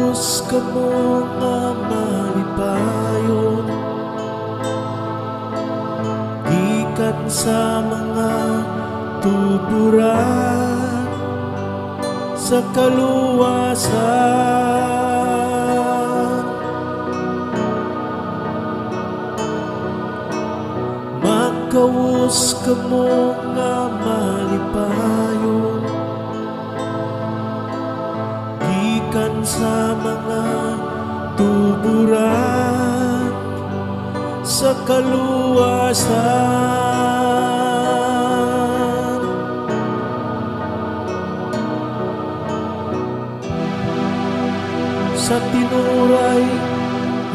Makawus ka mo nga malipayon, gikan sa mga tuburan sa kaluwasan. Makawus ka mo nga malipayon, gikan sa mga tuburan sa kaluwasan. Sa tinuray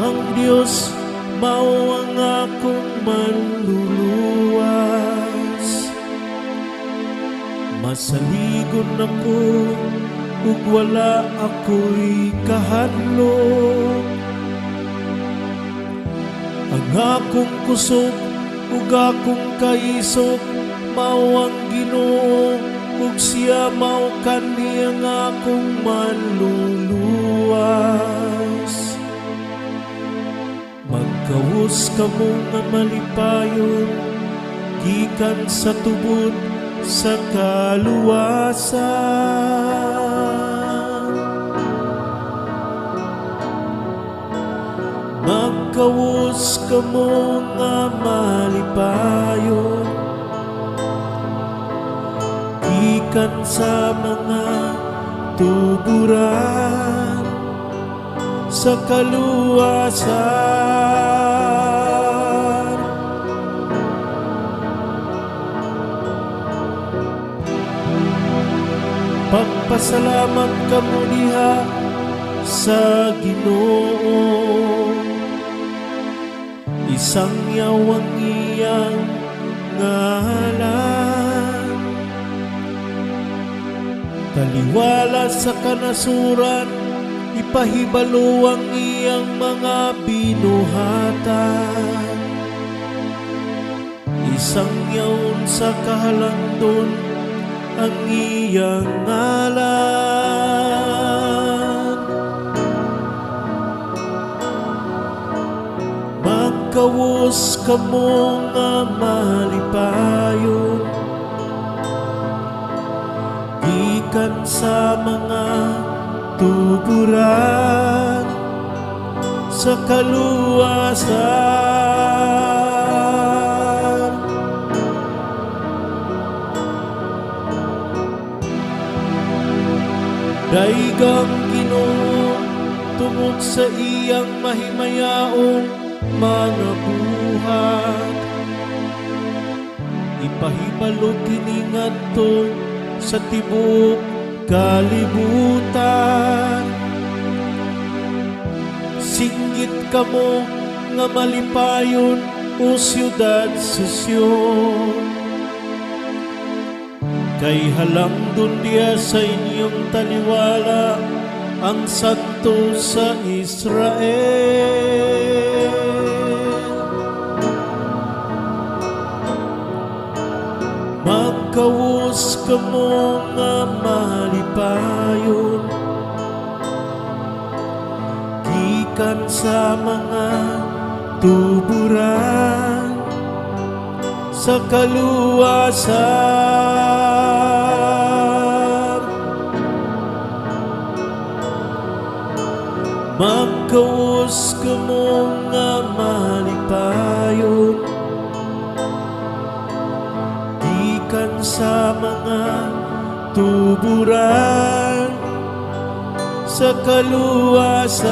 ang Diyos mao ang akong manluluwas. Masaligon ako ug wala ako'y kahadlok. Ang akong kusog ug akong kaisog mao ang Ginoo, ug siya mao kani ang akong manluluwas. Magkawus ka mo nga malipayon, gikan sa tubod sa kaluwasan. Magkawus ka mo nga malipayon, gikan sa mga tuburan sa kaluwasan. Pagpasalamat ka mo diha sa Ginoo, isang yawang iyang ngalan. Taliwala sa kanasuran, ipahibalo ang iyang mga binuhatan. Isang yaon sa kahalandon ang iyang ngalan. Magkawus ka mo nga malipayon, gikan sa mga tuburan sa kaluwasan. Daigang Ginoo tungod sa iyang mahimayaong mga buhat, ipahibalo kini ngadto sa tibuok kalibutan. Singgit ka mo nga malipayon, o siyudad sa Sion, kay halangdon diya sa inyong taliwala ang Santo sa Israel. Magkawus ka mo nga malipayon, gikan sa mga tuburan sa kaluwasan. Magkawus ka mo nga malipayon, gikan sa mga tuburan sa kaluwasan.